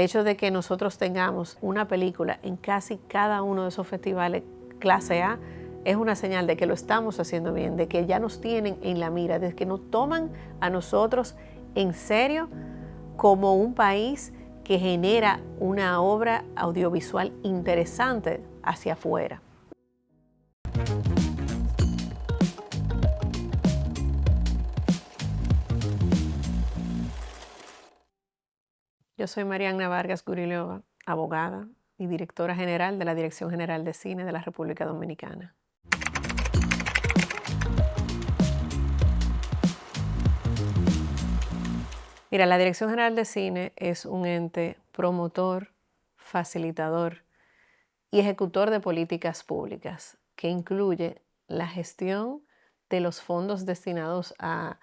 El hecho de que nosotros tengamos una película en casi cada uno de esos festivales clase A es una señal de que lo estamos haciendo bien, de que ya nos tienen en la mira, de que nos toman a nosotros en serio como un país que genera una obra audiovisual interesante hacia afuera. Yo soy Marianna Vargas Guriliova, abogada y directora general de la Dirección General de Cine de la República Dominicana. Mira, la Dirección General de Cine es un ente promotor, facilitador y ejecutor de políticas públicas que incluye la gestión de los fondos destinados a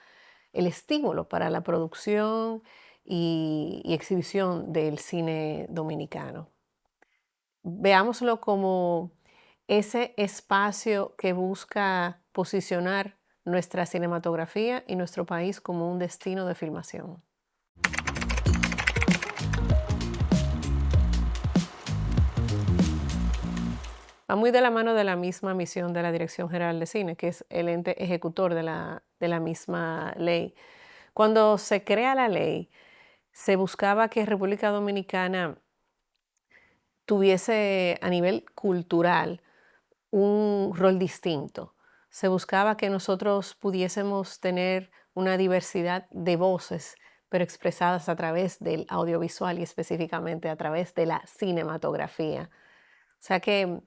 el estímulo para la producción y exhibición del cine dominicano. Veámoslo como ese espacio que busca posicionar nuestra cinematografía y nuestro país como un destino de filmación. Va muy de la mano de la misma misión de la Dirección General de Cine, que es el ente ejecutor de la misma ley. Cuando se crea la ley, se buscaba que República Dominicana tuviese a nivel cultural un rol distinto. Se buscaba que nosotros pudiésemos tener una diversidad de voces, pero expresadas a través del audiovisual y específicamente a través de la cinematografía. O sea que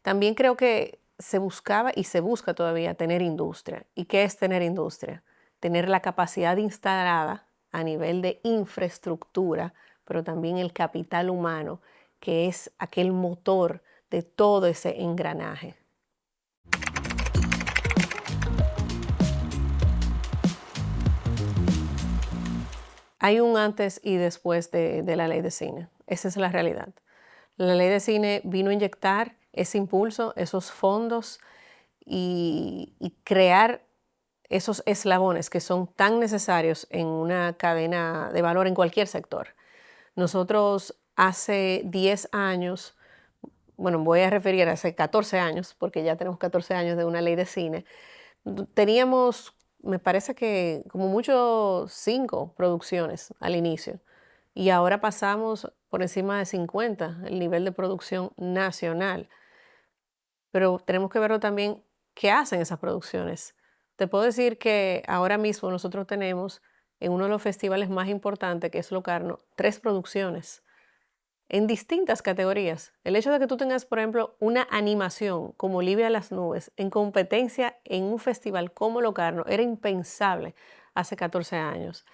también creo que se buscaba y se busca todavía tener industria. ¿Y qué es tener industria? Tener la capacidad instalada a nivel de infraestructura, pero también el capital humano, que es aquel motor de todo ese engranaje. Hay un antes y después de la ley de cine. Esa es la realidad. La ley de cine vino a inyectar ese impulso, esos fondos y crear esos eslabones que son tan necesarios en una cadena de valor en cualquier sector. Nosotros hace 10 años, bueno, voy a referir a hace 14 años, porque ya tenemos 14 años de una ley de cine, teníamos, me parece que como mucho 5 producciones al inicio. Y ahora pasamos por encima de 50 el nivel de producción nacional. Pero tenemos que verlo también qué hacen esas producciones. Te puedo decir que ahora mismo nosotros tenemos en uno de los festivales más importantes, que es Locarno, 3 producciones en distintas categorías. El hecho de que tú tengas, por ejemplo, una animación como Libia a las nubes en competencia en un festival como Locarno era impensable hace 14 años.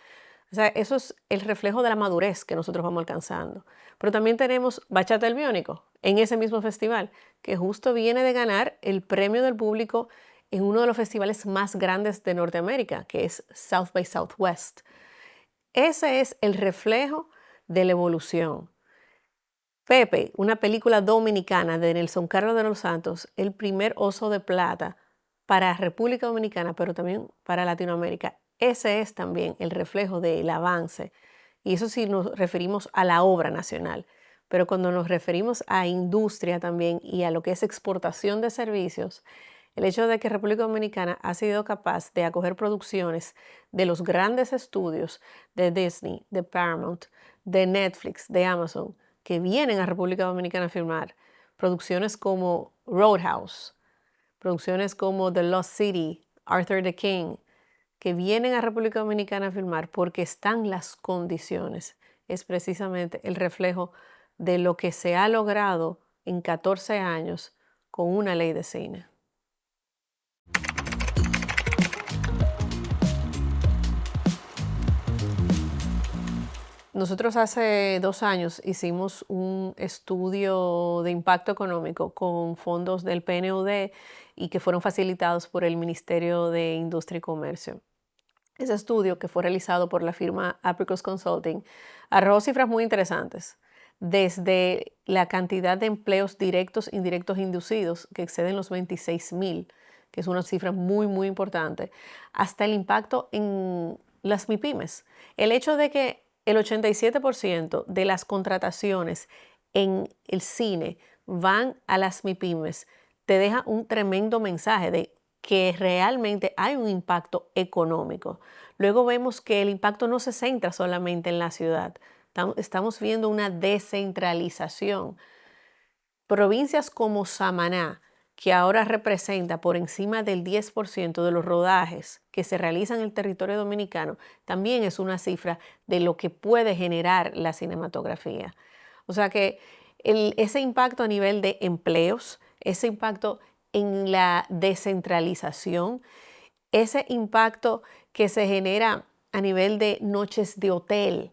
O sea, eso es el reflejo de la madurez que nosotros vamos alcanzando. Pero también tenemos Bachata el Biónico en ese mismo festival, que justo viene de ganar el premio del público en uno de los festivales más grandes de Norteamérica, que es South by Southwest. Ese es el reflejo de la evolución. Pepe, una película dominicana de Nelson Carlos de los Santos, el primer Oso de Plata para República Dominicana, pero también para Latinoamérica. Ese es también el reflejo del avance. Y eso sí nos referimos a la obra nacional. Pero cuando nos referimos a industria también y a lo que es exportación de servicios, el hecho de que República Dominicana ha sido capaz de acoger producciones de los grandes estudios de Disney, de Paramount, de Netflix, de Amazon, que vienen a República Dominicana a filmar, producciones como Roadhouse, producciones como The Lost City, Arthur the King, que vienen a República Dominicana a filmar porque están las condiciones. Es precisamente el reflejo de lo que se ha logrado en 14 años con una ley de cine. Nosotros hace 2 años hicimos un estudio de impacto económico con fondos del PNUD y que fueron facilitados por el Ministerio de Industria y Comercio. Ese estudio, que fue realizado por la firma Apricot Consulting, arrojó cifras muy interesantes, desde la cantidad de empleos directos, indirectos, inducidos, que exceden los 26,000, que es una cifra muy, muy importante, hasta el impacto en las MIPYMES. El hecho de que el 87% de las contrataciones en el cine van a las MIPYMES, te deja un tremendo mensaje de que realmente hay un impacto económico. Luego vemos que el impacto no se centra solamente en la ciudad. Estamos viendo una descentralización. Provincias como Samaná, que ahora representa por encima del 10% de los rodajes que se realizan en el territorio dominicano, también es una cifra de lo que puede generar la cinematografía. O sea que ese impacto a nivel de empleos, ese impacto en la descentralización, ese impacto que se genera a nivel de noches de hotel,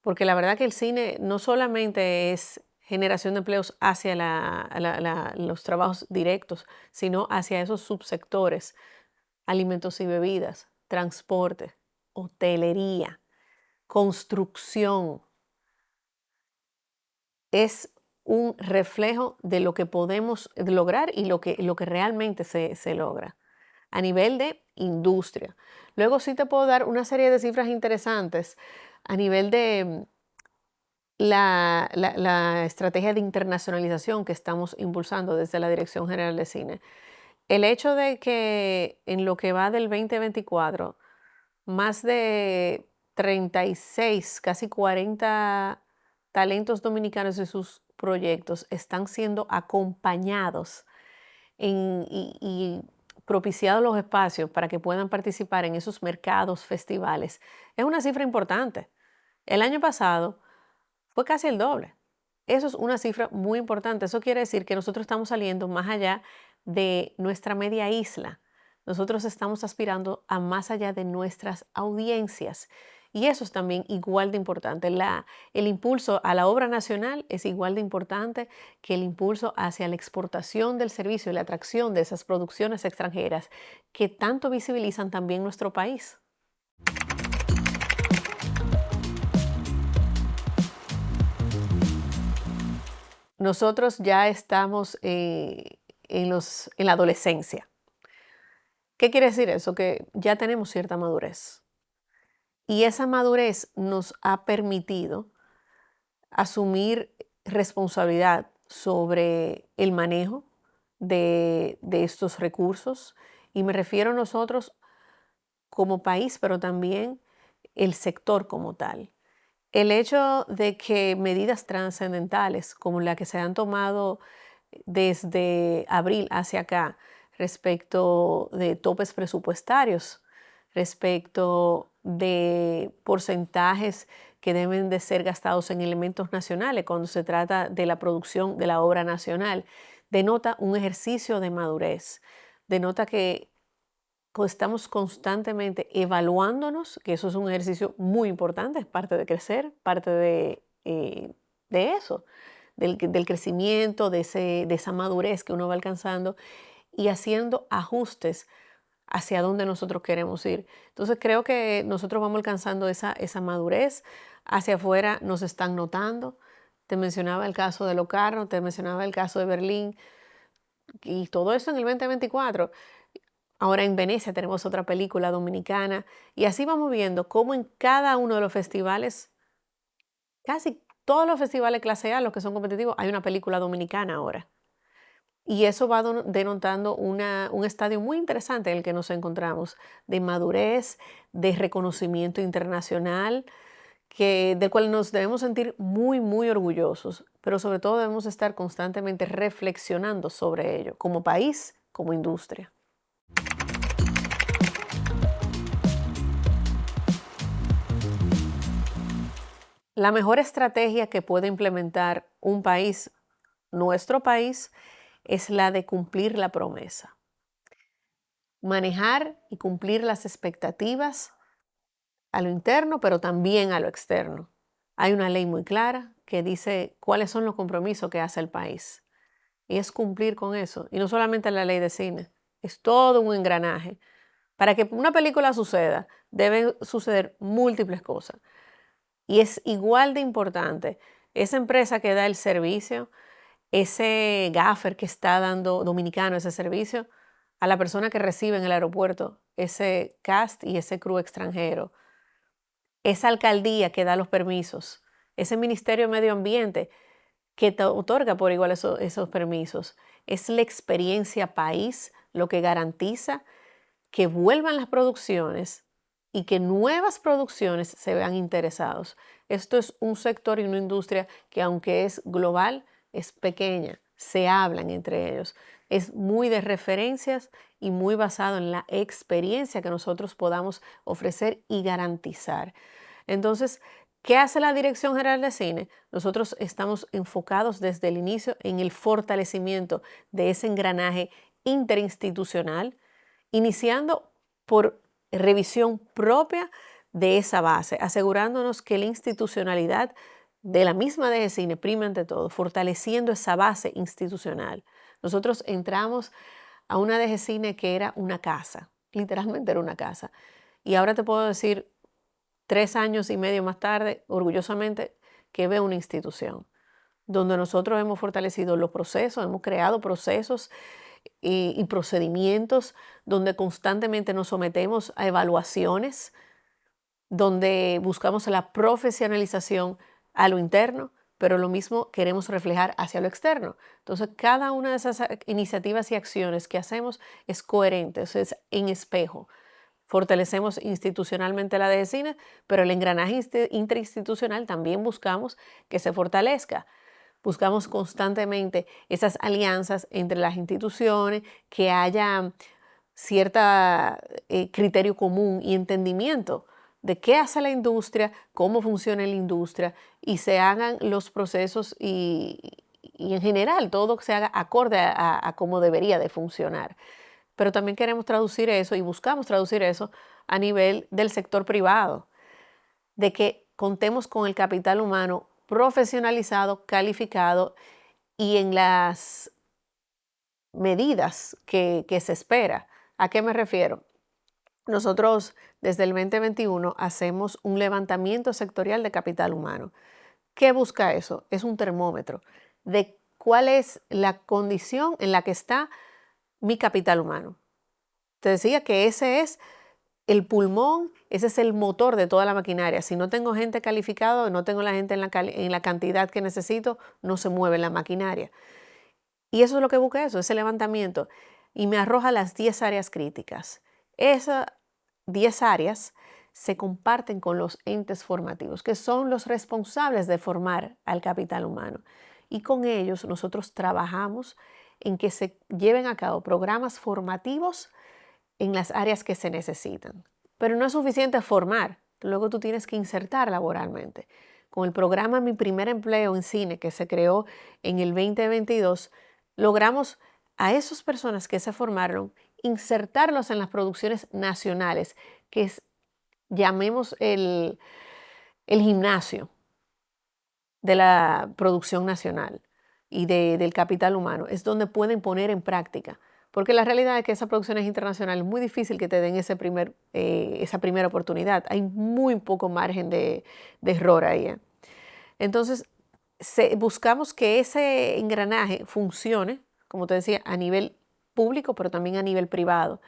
porque la verdad que el cine no solamente es generación de empleos hacia los trabajos directos, sino hacia esos subsectores, alimentos y bebidas, transporte, hotelería, construcción. Es un reflejo de lo que podemos lograr y lo que realmente se logra a nivel de industria. Luego sí te puedo dar una serie de cifras interesantes a nivel de la estrategia de internacionalización que estamos impulsando desde la Dirección General de Cine. El hecho de que en lo que va del 2024, más de 36, casi 40 talentos dominicanos y sus proyectos están siendo acompañados y propiciados los espacios para que puedan participar en esos mercados, festivales. Es una cifra importante. El año pasado fue casi el doble. Eso es una cifra muy importante. Eso quiere decir que nosotros estamos saliendo más allá de nuestra media isla. Nosotros estamos aspirando a más allá de nuestras audiencias. Y eso es también igual de importante. El impulso a la obra nacional es igual de importante que el impulso hacia la exportación del servicio y la atracción de esas producciones extranjeras que tanto visibilizan también nuestro país. Nosotros ya estamos en la adolescencia. ¿Qué quiere decir eso? Que ya tenemos cierta madurez. Y esa madurez nos ha permitido asumir responsabilidad sobre el manejo de estos recursos. Y me refiero a nosotros como país, pero también el sector como tal. El hecho de que medidas trascendentales como la que se han tomado desde abril hacia acá respecto de topes presupuestarios, respecto de porcentajes que deben de ser gastados en elementos nacionales cuando se trata de la producción de la obra nacional, denota un ejercicio de madurez, denota que estamos constantemente evaluándonos, que eso es un ejercicio muy importante, es parte de crecer, parte de eso, del crecimiento, de esa madurez que uno va alcanzando y haciendo ajustes hacia donde nosotros queremos ir. Entonces creo que nosotros vamos alcanzando esa madurez, hacia afuera nos están notando. Te mencionaba el caso de Locarno, te mencionaba el caso de Berlín y todo eso en el 2024. Ahora en Venecia tenemos otra película dominicana y así vamos viendo cómo en cada uno de los festivales, casi todos los festivales clase A, los que son competitivos, hay una película dominicana ahora. Y eso va denotando un estadio muy interesante en el que nos encontramos, de madurez, de reconocimiento internacional, del cual nos debemos sentir muy, muy orgullosos, pero sobre todo debemos estar constantemente reflexionando sobre ello, como país, como industria. La mejor estrategia que puede implementar un país, nuestro país, es la de cumplir la promesa. Manejar y cumplir las expectativas a lo interno, pero también a lo externo. Hay una ley muy clara que dice cuáles son los compromisos que hace el país. Y es cumplir con eso. Y no solamente la ley de cine, es todo un engranaje. Para que una película suceda, deben suceder múltiples cosas. Y es igual de importante esa empresa que da el servicio, ese gaffer que está dando dominicano ese servicio, a la persona que recibe en el aeropuerto ese cast y ese crew extranjero. esa alcaldía que da los permisos, ese Ministerio de Medio Ambiente que te otorga por igual esos permisos. Es la experiencia país lo que garantiza que vuelvan las producciones y que nuevas producciones se vean interesados. Esto es un sector y una industria que, aunque es global, es pequeña, se hablan entre ellos. Es muy de referencias y muy basado en la experiencia que nosotros podamos ofrecer y garantizar. Entonces, ¿qué hace la Dirección General de Cine? Nosotros estamos enfocados desde el inicio en el fortalecimiento de ese engranaje interinstitucional, iniciando por revisión propia de esa base, asegurándonos que la institucionalidad de la misma DGCine prima ante todo, fortaleciendo esa base institucional. Nosotros entramos a una DGCine que era una casa, literalmente era una casa. Y ahora te puedo decir, 3 años y medio más tarde, orgullosamente, que veo una institución donde nosotros hemos fortalecido los procesos, hemos creado procesos y procedimientos donde constantemente nos sometemos a evaluaciones, donde buscamos la profesionalización a lo interno, pero lo mismo queremos reflejar hacia lo externo. Entonces, cada una de esas iniciativas y acciones que hacemos es coherente, es en espejo. Fortalecemos institucionalmente la DGCine, pero el engranaje interinstitucional también buscamos que se fortalezca. Buscamos constantemente esas alianzas entre las instituciones, que haya cierto criterio común y entendimiento de qué hace la industria, cómo funciona la industria y se hagan los procesos y en general todo se haga acorde a cómo debería de funcionar. Pero también queremos traducir eso y buscamos traducir eso a nivel del sector privado, de que contemos con el capital humano profesionalizado, calificado y en las medidas que se espera. ¿A qué me refiero? Nosotros desde el 2021 hacemos un levantamiento sectorial de capital humano. ¿Qué busca eso? Es un termómetro de cuál es la condición en la que está mi capital humano. Te decía que ese es el pulmón, ese es el motor de toda la maquinaria. Si no tengo gente calificada, no tengo la gente en la cantidad que necesito, no se mueve la maquinaria. Y eso es lo que busca eso, ese levantamiento. Y me arroja las 10 áreas críticas. Esas 10 áreas se comparten con los entes formativos, que son los responsables de formar al capital humano. Y con ellos nosotros trabajamos en que se lleven a cabo programas formativos en las áreas que se necesitan. Pero no es suficiente formar, luego tú tienes que insertar laboralmente. Con el programa Mi Primer Empleo en Cine, que se creó en el 2022, logramos a esas personas que se formaron insertarlos en las producciones nacionales, que es, llamemos el gimnasio de la producción nacional y del capital humano. Es donde pueden poner en práctica. Porque la realidad es que esas producciones internacionales es muy difícil que te den esa primera oportunidad. Hay muy poco margen de error ahí. Entonces, buscamos que ese engranaje funcione, como te decía, a nivel público, pero también a nivel privado.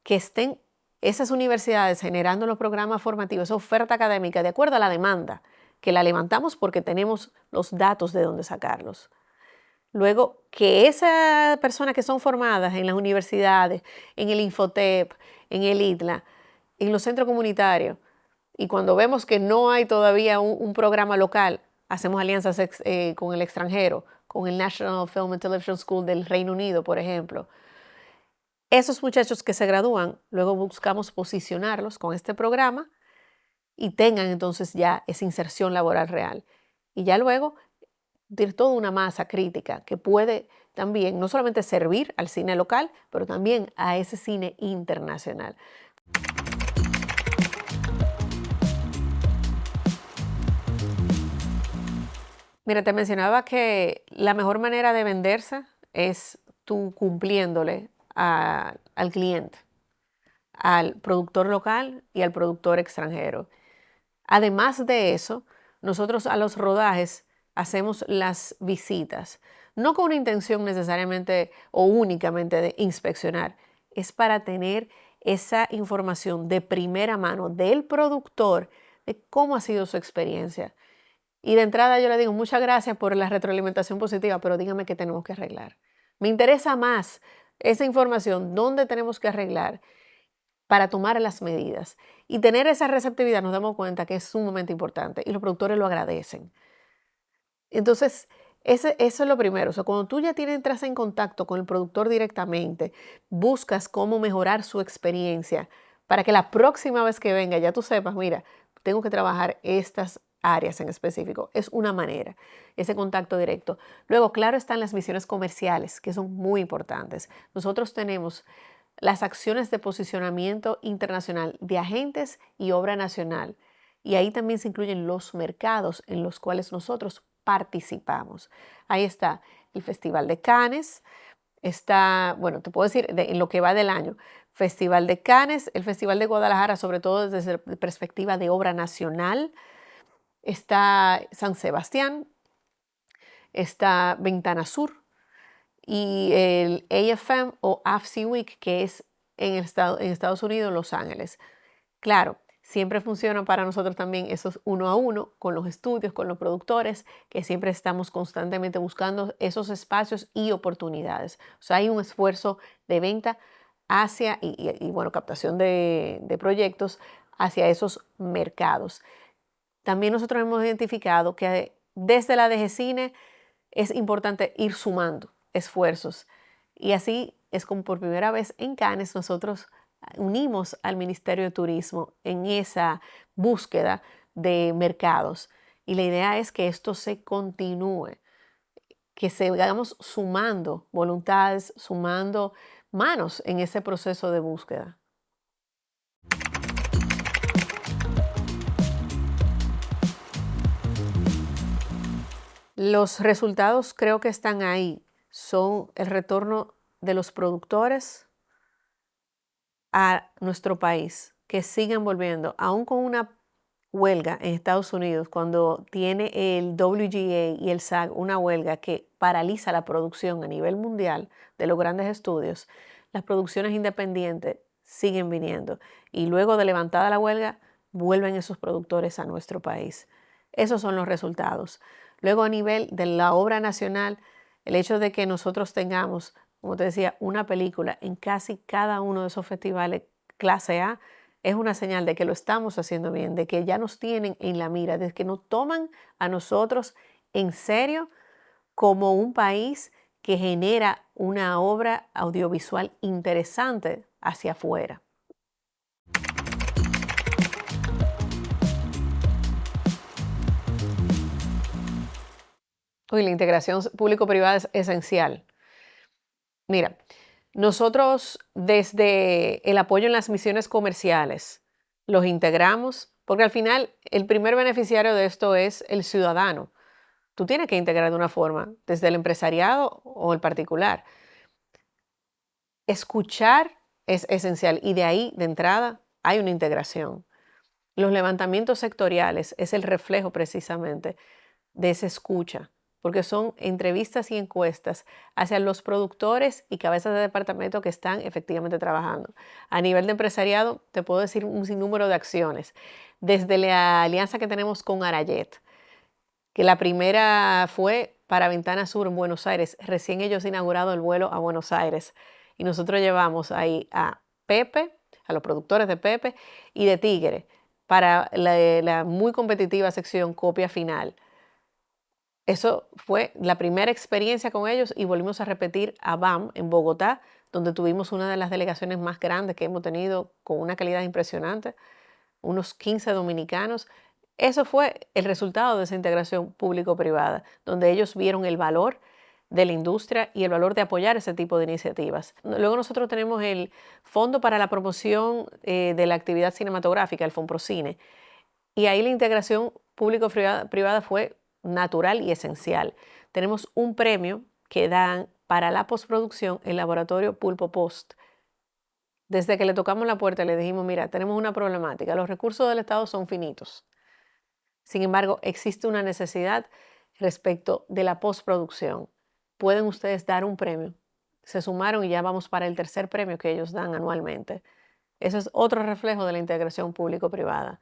Que estén esas universidades generando los programas formativos, esa oferta académica de acuerdo a la demanda, que la levantamos porque tenemos los datos de dónde sacarlos. Luego, que esas personas que son formadas en las universidades, en el Infotep, en el ITLA, en los centros comunitarios, y cuando vemos que no hay todavía un programa local, hacemos alianzas con el extranjero, con el National Film and Television School del Reino Unido, por ejemplo. Esos muchachos que se gradúan, luego buscamos posicionarlos con este programa y tengan entonces ya esa inserción laboral real. Y ya luego de toda una masa crítica que puede también no solamente servir al cine local, pero también a ese cine internacional. Mira, te mencionaba que la mejor manera de venderse es tú cumpliéndole al cliente, al productor local y al productor extranjero. Además de eso, nosotros a los rodajes hacemos las visitas, no con una intención necesariamente o únicamente de inspeccionar, es para tener esa información de primera mano del productor de cómo ha sido su experiencia. Y de entrada yo le digo, muchas gracias por la retroalimentación positiva, pero dígame qué tenemos que arreglar. Me interesa más esa información, dónde tenemos que arreglar para tomar las medidas. Y tener esa receptividad nos damos cuenta que es sumamente importante y los productores lo agradecen. Entonces, eso es lo primero. O sea, cuando tú ya entras en contacto con el productor directamente, buscas cómo mejorar su experiencia para que la próxima vez que venga ya tú sepas, mira, tengo que trabajar estas áreas en específico. Es una manera, ese contacto directo. Luego, claro, están las misiones comerciales, que son muy importantes. Nosotros tenemos las acciones de posicionamiento internacional de agentes y obra nacional. Y ahí también se incluyen los mercados en los cuales nosotros participamos. Ahí está el Festival de Cannes, está, bueno, te puedo decir en lo que va del año, Festival de Cannes, el Festival de Guadalajara, sobre todo desde la perspectiva de obra nacional, está San Sebastián, está Ventana Sur y el AFM o AFSI Week, que es en Estados Unidos, Los Ángeles. Claro, siempre funciona para nosotros también esos uno a uno con los estudios, con los productores, que siempre estamos constantemente buscando esos espacios y oportunidades. O sea, hay un esfuerzo de venta hacia bueno, captación de proyectos hacia esos mercados. También nosotros hemos identificado que desde la DGCine es importante ir sumando esfuerzos. Y así es como por primera vez en Cannes nosotros unimos al Ministerio de Turismo en esa búsqueda de mercados. Y la idea es que esto se continúe, que sigamos sumando voluntades, sumando manos en ese proceso de búsqueda. Los resultados creo que están ahí. Son el retorno de los productores a nuestro país, que sigan volviendo, aún con una huelga en Estados Unidos, cuando tiene el WGA y el SAG una huelga que paraliza la producción a nivel mundial de los grandes estudios, las producciones independientes siguen viniendo y luego de levantada la huelga, vuelven esos productores a nuestro país. Esos son los resultados. Luego a nivel de la obra nacional, el hecho de que nosotros tengamos, como te decía, una película en casi cada uno de esos festivales clase A, es una señal de que lo estamos haciendo bien, de que ya nos tienen en la mira, de que nos toman a nosotros en serio como un país que genera una obra audiovisual interesante hacia afuera. Hoy la integración público-privada es esencial. Mira, nosotros desde el apoyo en las misiones comerciales los integramos, porque al final el primer beneficiario de esto es el ciudadano. Tú tienes que integrar de una forma, desde el empresariado o el particular. Escuchar es esencial y de ahí, de entrada, hay una integración. Los levantamientos sectoriales es el reflejo precisamente de esa escucha, porque son entrevistas y encuestas hacia los productores y cabezas de departamento que están efectivamente trabajando. A nivel de empresariado, te puedo decir un sinnúmero de acciones, desde la alianza que tenemos con Arayet, que la primera fue para Ventana Sur en Buenos Aires, recién ellos inaugurado el vuelo a Buenos Aires, y nosotros llevamos ahí a Pepe, a los productores de Pepe y de Tigre, para la muy competitiva sección Copia Final. Eso fue la primera experiencia con ellos y volvimos a repetir a BAM en Bogotá, donde tuvimos una de las delegaciones más grandes que hemos tenido con una calidad impresionante, unos 15 dominicanos. Eso fue el resultado de esa integración público-privada, donde ellos vieron el valor de la industria y el valor de apoyar ese tipo de iniciativas. Luego nosotros tenemos el Fondo para la Promoción de la Actividad Cinematográfica, el FONPROCINE, y ahí la integración público-privada fue natural y esencial. Tenemos un premio que dan para la postproducción el laboratorio Pulpo Post. Desde que le tocamos la puerta le dijimos, mira, tenemos una problemática, los recursos del Estado son finitos. Sin embargo, existe una necesidad respecto de la postproducción. ¿Pueden ustedes dar un premio? Se sumaron y ya vamos para el tercer premio que ellos dan anualmente. Eso es otro reflejo de la integración público-privada.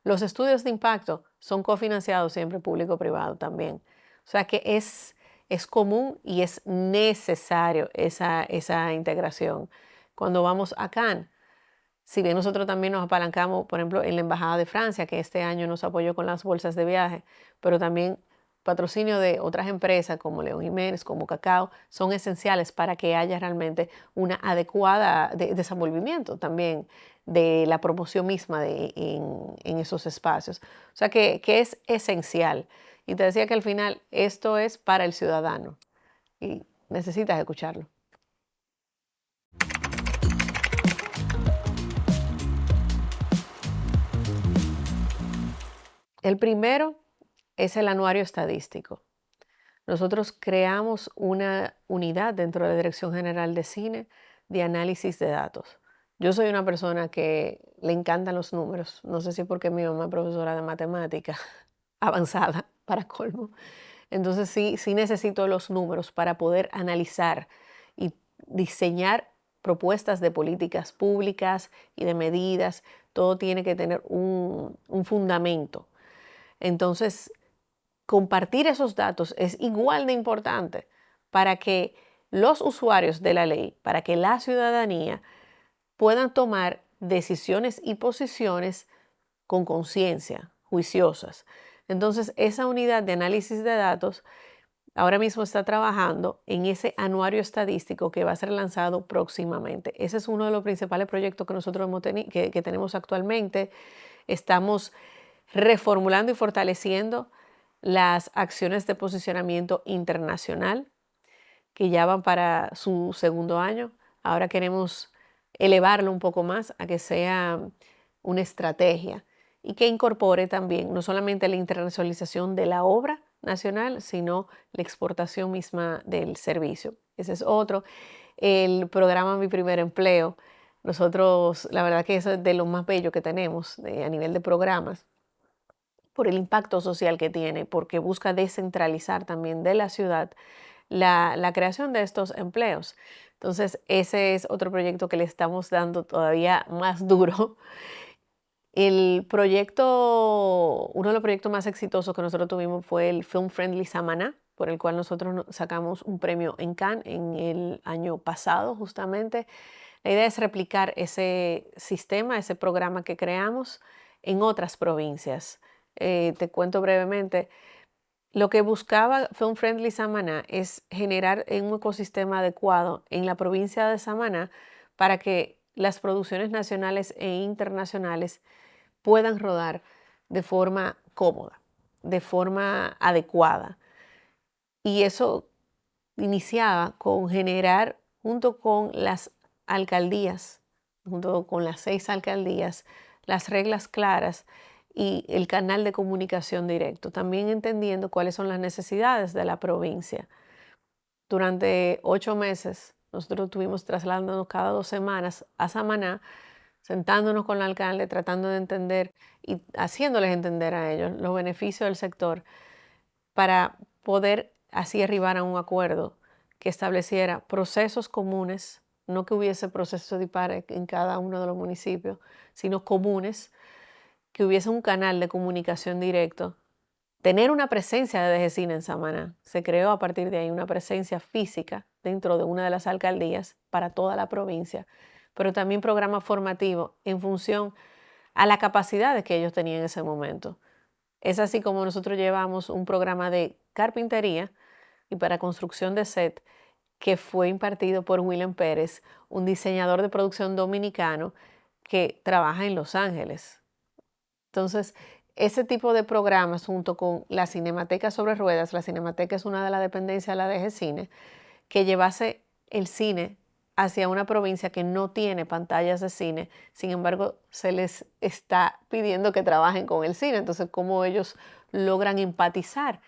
Los estudios de impacto son cofinanciados siempre público-privado también. O sea que es común y es necesario esa integración. Cuando vamos a Cannes, si bien nosotros también nos apalancamos, por ejemplo, en la Embajada de Francia, que este año nos apoyó con las bolsas de viaje, pero también patrocinio de otras empresas como León Jiménez, como Cacao, son esenciales para que haya realmente una adecuada desenvolvimiento también de la promoción misma en esos espacios. O sea que es esencial. Y te decía que al final esto es para el ciudadano y necesitas escucharlo. El primero es el anuario estadístico. Nosotros creamos una unidad dentro de la Dirección General de Cine de análisis de datos. Yo soy una persona que le encantan los números. No sé si porque mi mamá es profesora de matemática avanzada, para colmo. Entonces sí necesito los números para poder analizar y diseñar propuestas de políticas públicas y de medidas. Todo tiene que tener un fundamento. Entonces, compartir esos datos es igual de importante para que los usuarios de la ley, para que la ciudadanía puedan tomar decisiones y posiciones con conciencia, juiciosas. Entonces, esa unidad de análisis de datos ahora mismo está trabajando en ese anuario estadístico que va a ser lanzado próximamente. Ese es uno de los principales proyectos que nosotros que tenemos actualmente. Estamos reformulando y fortaleciendo las acciones de posicionamiento internacional que ya van para su segundo año. Ahora queremos elevarlo un poco más a que sea una estrategia y que incorpore también no solamente la internacionalización de la obra nacional, sino la exportación misma del servicio. Ese es otro. El programa Mi Primer Empleo. Nosotros, la verdad que eso es de lo más bello que tenemos a nivel de programas por el impacto social que tiene, porque busca descentralizar también de la ciudad la creación de estos empleos. Entonces, ese es otro proyecto que le estamos dando todavía más duro. El proyecto, uno de los proyectos más exitosos que nosotros tuvimos fue el Film Friendly Samaná, por el cual nosotros sacamos un premio en Cannes en el año pasado, justamente. La idea es replicar ese sistema, ese programa que creamos en otras provincias. Te cuento brevemente. Lo que buscaba Film Friendly Samaná es generar un ecosistema adecuado en la provincia de Samaná para que las producciones nacionales e internacionales puedan rodar de forma cómoda, de forma adecuada. Y eso iniciaba con generar, junto con las alcaldías, junto con las 6 alcaldías, las reglas claras y el canal de comunicación directo, también entendiendo cuáles son las necesidades de la provincia. Durante 8 meses, nosotros estuvimos trasladándonos cada 2 semanas a Samaná, sentándonos con el alcalde, tratando de entender y haciéndoles entender a ellos los beneficios del sector para poder así arribar a un acuerdo que estableciera procesos comunes, no que hubiese procesos dispares en cada uno de los municipios, sino comunes, que hubiese un canal de comunicación directo, tener una presencia de DGCINE en Samaná. Se creó a partir de ahí una presencia física dentro de una de las alcaldías para toda la provincia, pero también programa formativo en función a la capacidad que ellos tenían en ese momento. Es así como nosotros llevamos un programa de carpintería y para construcción de set que fue impartido por William Pérez, un diseñador de producción dominicano que trabaja en Los Ángeles. Entonces, ese tipo de programas junto con la Cinemateca sobre Ruedas, la Cinemateca es una de las dependencias de la DGCINE, que llevase el cine hacia una provincia que no tiene pantallas de cine, sin embargo, se les está pidiendo que trabajen con el cine. Entonces, ¿cómo ellos logran empatizar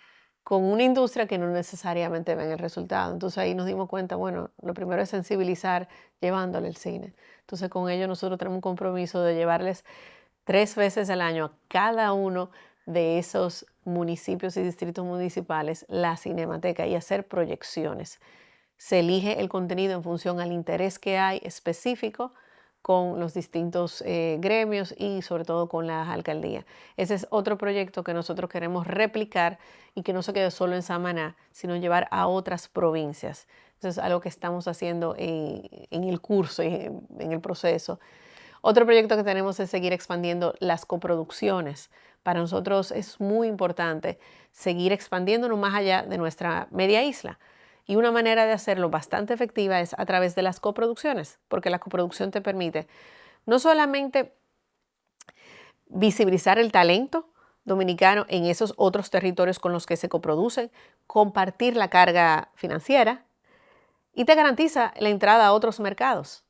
con una industria que no necesariamente ven el resultado? Entonces, ahí nos dimos cuenta, bueno, lo primero es sensibilizar llevándole el cine. Entonces, con ellos nosotros tenemos un compromiso de llevarles 3 veces al año a cada uno de esos municipios y distritos municipales la cinemateca y hacer proyecciones. Se elige el contenido en función al interés que hay específico con los distintos gremios y sobre todo con las alcaldías. Ese es otro proyecto que nosotros queremos replicar y que no se quede solo en Samaná, sino llevar a otras provincias. Eso es algo que estamos haciendo en el curso y en el proceso. Otro proyecto que tenemos es seguir expandiendo las coproducciones. Para nosotros es muy importante seguir expandiéndonos más allá de nuestra media isla. Y una manera de hacerlo bastante efectiva es a través de las coproducciones, porque la coproducción te permite no solamente visibilizar el talento dominicano en esos otros territorios con los que se coproducen, compartir la carga financiera y te garantiza la entrada a otros mercados.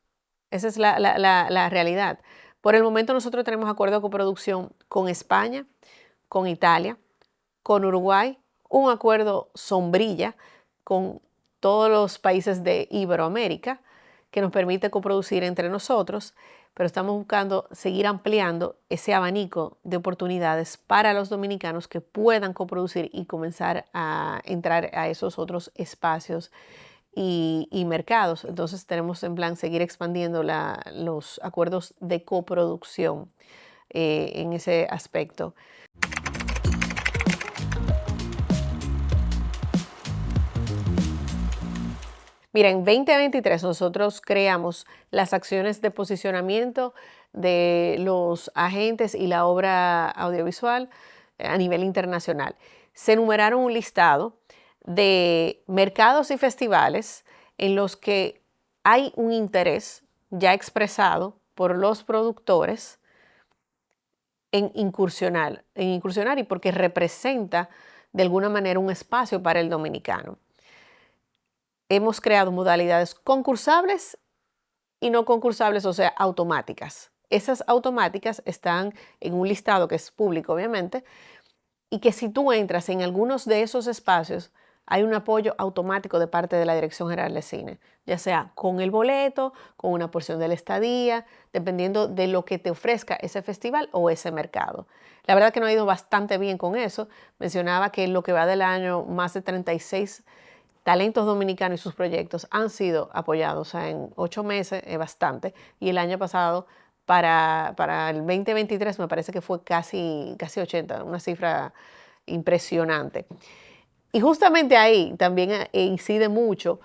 Esa es la realidad. Por el momento nosotros tenemos acuerdo de coproducción con España, con Italia, con Uruguay, un acuerdo sombrilla con todos los países de Iberoamérica que nos permite coproducir entre nosotros, pero estamos buscando seguir ampliando ese abanico de oportunidades para los dominicanos que puedan coproducir y comenzar a entrar a esos otros espacios y mercados. Entonces tenemos en plan seguir expandiendo los acuerdos de coproducción en ese aspecto. Mira, en 2023 nosotros creamos las acciones de posicionamiento de los agentes y la obra audiovisual a nivel internacional. Se enumeraron un listado de mercados y festivales en los que hay un interés ya expresado por los productores en incursionar y porque representa de alguna manera un espacio para el dominicano. Hemos creado modalidades concursables y no concursables, o sea, automáticas. Esas automáticas están en un listado que es público, obviamente, y que si tú entras en algunos de esos espacios, hay un apoyo automático de parte de la Dirección General de Cine, ya sea con el boleto, con una porción de la estadía, dependiendo de lo que te ofrezca ese festival o ese mercado. La verdad que nos ha ido bastante bien con eso. Mencionaba que en lo que va del año, más de 36 talentos dominicanos y sus proyectos han sido apoyados. O sea, en 8 meses es bastante. Y el año pasado, para el 2023, me parece que fue casi 80, una cifra impresionante. Y justamente ahí también incide mucho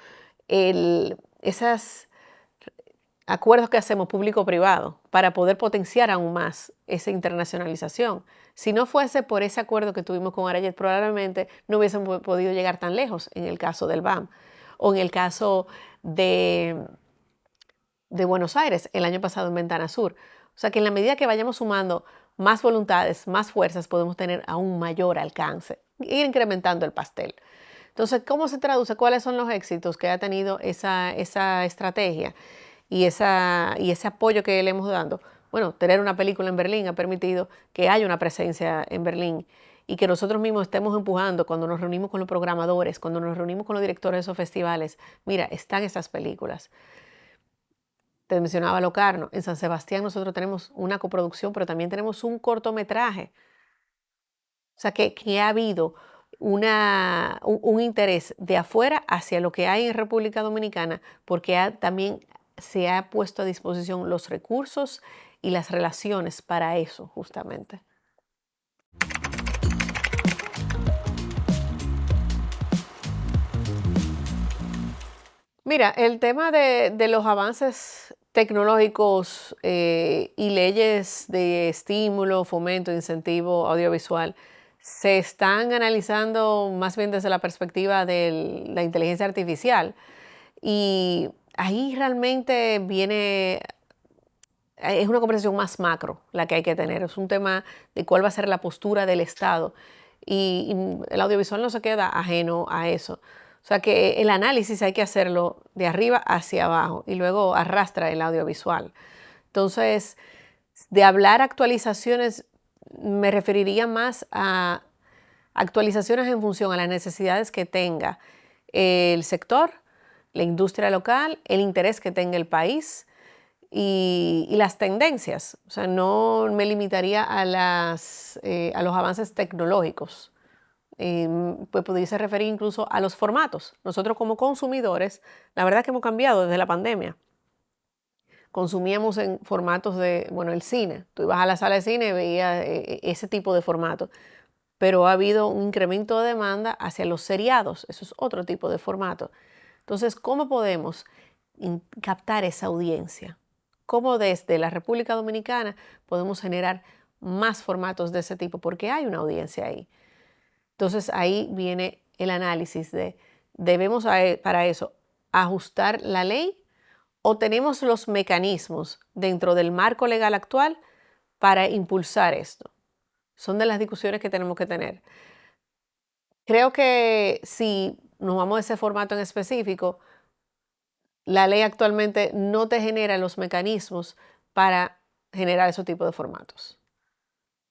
esos acuerdos que hacemos público-privado para poder potenciar aún más esa internacionalización. Si no fuese por ese acuerdo que tuvimos con Arayet, probablemente no hubiésemos podido llegar tan lejos en el caso del BAM o en el caso de Buenos Aires el año pasado en Ventana Sur. O sea que en la medida que vayamos sumando más voluntades, más fuerzas, podemos tener aún mayor alcance, ir incrementando el pastel. Entonces, ¿cómo se traduce? ¿Cuáles son los éxitos que ha tenido esa estrategia y ese apoyo que le hemos dado? Bueno, tener una película en Berlín ha permitido que haya una presencia en Berlín y que nosotros mismos estemos empujando cuando nos reunimos con los programadores, cuando nos reunimos con los directores de esos festivales. Mira, están esas películas. Te mencionaba Locarno. En San Sebastián nosotros tenemos una coproducción, pero también tenemos un cortometraje. O sea, que ha habido un interés de afuera hacia lo que hay en República Dominicana, porque también se ha puesto a disposición los recursos y las relaciones para eso, justamente. Mira, el tema de los avances tecnológicos y leyes de estímulo, fomento, incentivo audiovisual se están analizando más bien desde la perspectiva de la inteligencia artificial. Y ahí realmente es una conversación más macro la que hay que tener. Es un tema de cuál va a ser la postura del Estado. Y el audiovisual no se queda ajeno a eso. O sea que el análisis hay que hacerlo de arriba hacia abajo y luego arrastra el audiovisual. Entonces, de hablar actualizaciones, me referiría más a actualizaciones en función a las necesidades que tenga el sector, la industria local, el interés que tenga el país y las tendencias. O sea, no me limitaría a los avances tecnológicos. Pues pudiese referir incluso a los formatos. Nosotros como consumidores, la verdad que hemos cambiado desde la pandemia. consumíamos en formatos de, bueno, el cine. Tú ibas a la sala de cine y veías ese tipo de formato. Pero ha habido un incremento de demanda hacia los seriados. Eso es otro tipo de formato. Entonces, ¿cómo podemos captar esa audiencia? ¿Cómo desde la República Dominicana podemos generar más formatos de ese tipo? Porque hay una audiencia ahí. Entonces, ahí viene el análisis de, ¿debemos para eso ajustar la ley o tenemos los mecanismos dentro del marco legal actual para impulsar esto? Son de las discusiones que tenemos que tener. Creo que si nos vamos a ese formato en específico, la ley actualmente no te genera los mecanismos para generar ese tipo de formatos.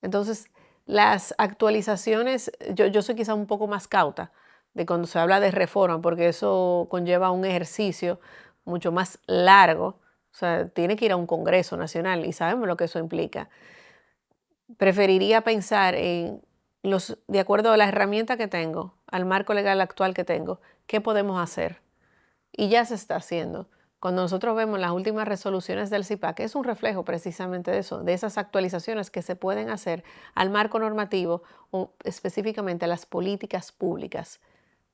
Entonces, las actualizaciones, yo soy quizá un poco más cauta de cuando se habla de reforma, porque eso conlleva un ejercicio mucho más largo. O sea, tiene que ir a un Congreso Nacional y sabemos lo que eso implica. Preferiría pensar en de acuerdo a la herramienta que tengo, al marco legal actual que tengo, qué podemos hacer. Y ya se está haciendo. Cuando nosotros vemos las últimas resoluciones del CIPAC, es un reflejo precisamente de eso, de esas actualizaciones que se pueden hacer al marco normativo o específicamente a las políticas públicas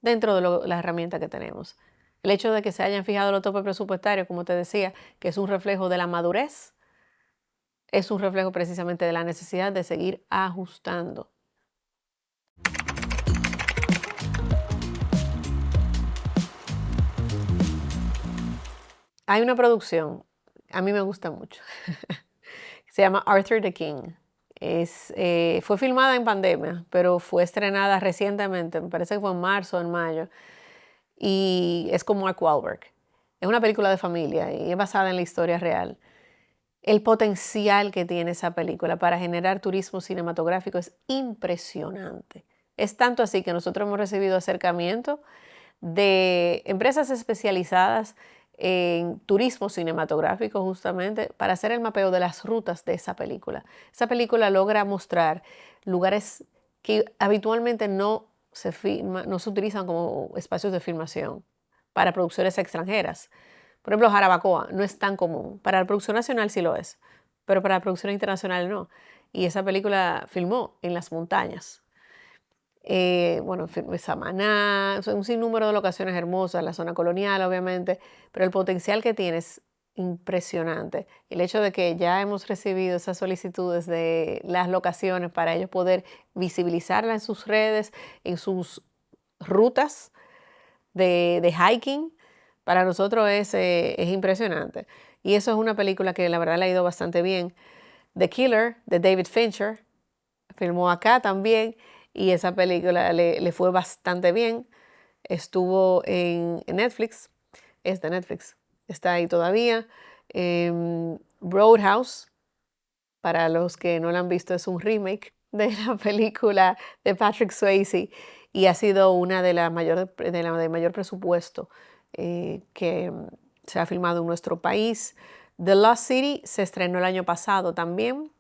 dentro de la herramienta que tenemos. El hecho de que se hayan fijado los topes presupuestarios, como te decía, que es un reflejo de la madurez, es un reflejo precisamente de la necesidad de seguir ajustando. Hay una producción, a mí me gusta mucho, se llama Arthur the King. Fue filmada en pandemia, pero fue estrenada recientemente, me parece que fue en marzo o en mayo, y es con Mark Wahlberg. Es una película de familia y es basada en la historia real. El potencial que tiene esa película para generar turismo cinematográfico es impresionante. Es tanto así que nosotros hemos recibido acercamiento de empresas especializadas en turismo cinematográfico justamente para hacer el mapeo de las rutas de esa película. Esa película logra mostrar lugares que habitualmente no se utilizan como espacios de filmación para producciones extranjeras. Por ejemplo, Jarabacoa no es tan común. Para la producción nacional sí lo es, pero para la producción internacional no. Y esa película filmó en las montañas. Bueno, Samaná, un sinnúmero de locaciones hermosas, la zona colonial obviamente, pero el potencial que tiene es impresionante. El hecho de que ya hemos recibido esas solicitudes de las locaciones para ellos poder visibilizarla en sus redes, en sus rutas de hiking, para nosotros es impresionante. Y eso es una película que la verdad le ha ido bastante bien. The Killer, de David Fincher, filmó acá también y esa película le fue bastante bien. Estuvo en Netflix, es de Netflix, está ahí todavía. Roadhouse, para los que no la han visto, es un remake de la película de Patrick Swayze y ha sido una de las de mayor presupuesto que se ha filmado en nuestro país. The Lost City se estrenó el año pasado también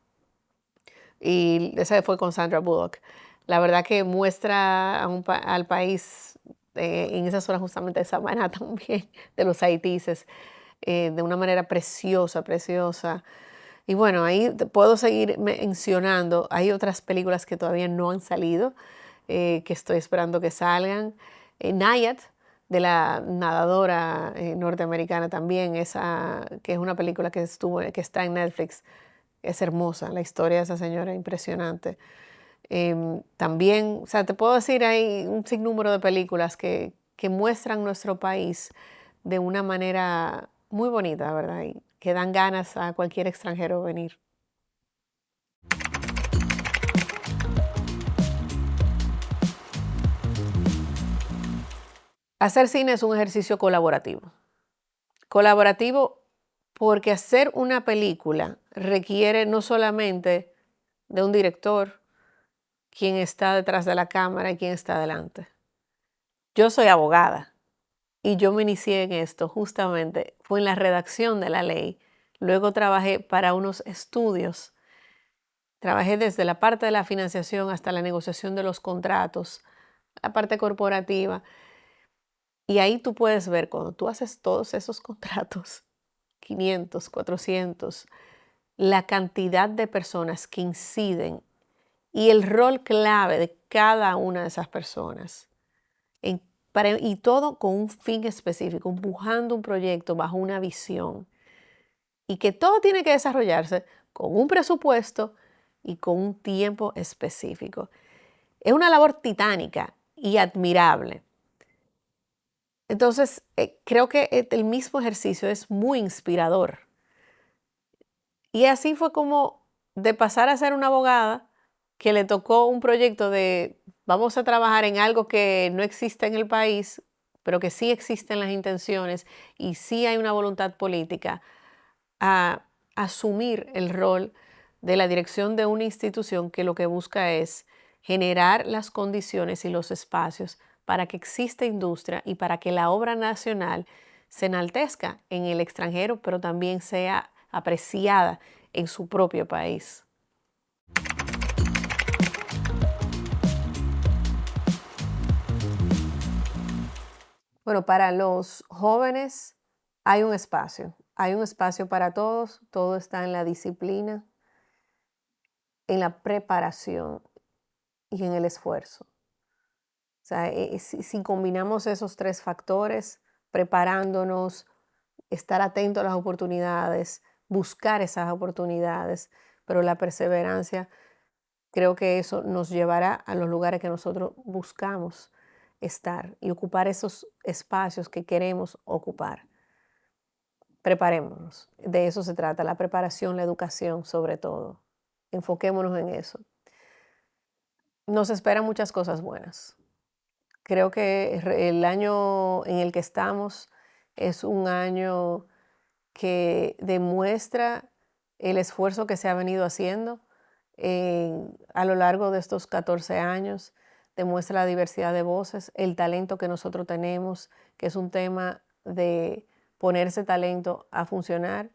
y esa fue con Sandra Bullock. La verdad que muestra al país en esa zona justamente de Samaná también, de los haitíes, de una manera preciosa, preciosa. Y bueno, ahí puedo seguir mencionando. Hay otras películas que todavía no han salido, que estoy esperando que salgan. Nayad, de la nadadora norteamericana también, esa, que es una película que está en Netflix. Es hermosa, la historia de esa señora, impresionante. También, o sea, te puedo decir, hay un sinnúmero de películas que muestran nuestro país de una manera muy bonita, ¿verdad? Y que dan ganas a cualquier extranjero venir. Hacer cine es un ejercicio colaborativo. Colaborativo porque hacer una película requiere no solamente de un director, quien está detrás de la cámara y quien está delante. Yo soy abogada y yo me inicié en esto justamente, fue en la redacción de la ley. Luego trabajé para unos estudios. Trabajé desde la parte de la financiación hasta la negociación de los contratos, la parte corporativa. Y ahí tú puedes ver cuando tú haces todos esos contratos 500, 400, la cantidad de personas que inciden y el rol clave de cada una de esas personas. Y todo con un fin específico, empujando un proyecto bajo una visión. Y que todo tiene que desarrollarse con un presupuesto y con un tiempo específico. Es una labor titánica y admirable. Entonces, creo que el mismo ejercicio es muy inspirador. Y así fue como de pasar a ser una abogada que le tocó un proyecto de vamos a trabajar en algo que no existe en el país, pero que sí existen las intenciones y sí hay una voluntad política, a asumir el rol de la dirección de una institución que lo que busca es generar las condiciones y los espacios para que exista industria y para que la obra nacional se enaltezca en el extranjero, pero también sea apreciada en su propio país. Bueno, para los jóvenes hay un espacio para todos, todo está en la disciplina, en la preparación y en el esfuerzo. O sea, si combinamos esos tres factores, preparándonos, estar atento a las oportunidades, buscar esas oportunidades, pero la perseverancia, creo que eso nos llevará a los lugares que nosotros buscamos estar y ocupar esos espacios que queremos ocupar. Preparémonos. De eso se trata, la preparación, la educación sobre todo. Enfoquémonos en eso. Nos esperan muchas cosas buenas. Creo que el año en el que estamos es un año que demuestra el esfuerzo que se ha venido haciendo a lo largo de estos 14 años, demuestra la diversidad de voces, el talento que nosotros tenemos, que es un tema de poner ese talento a funcionar,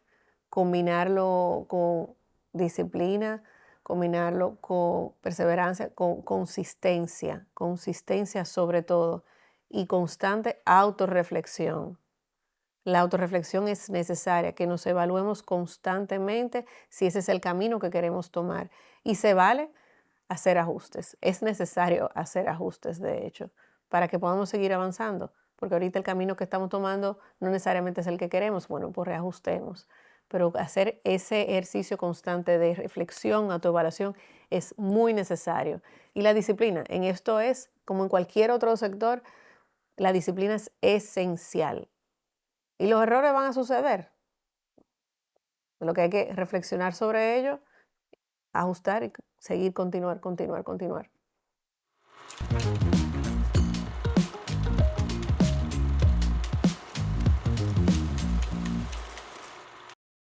combinarlo con disciplina, combinarlo con perseverancia, con consistencia sobre todo, y constante autorreflexión. La autorreflexión es necesaria, que nos evaluemos constantemente si ese es el camino que queremos tomar. Y se vale hacer ajustes. Es necesario hacer ajustes, de hecho, para que podamos seguir avanzando. Porque ahorita el camino que estamos tomando no necesariamente es el que queremos. Bueno, pues reajustemos. Pero hacer ese ejercicio constante de reflexión, autoevaluación, es muy necesario. Y la disciplina, en esto es, como en cualquier otro sector, la disciplina es esencial. Y los errores van a suceder. Lo que hay que reflexionar sobre ello, ajustar y seguir, continuar.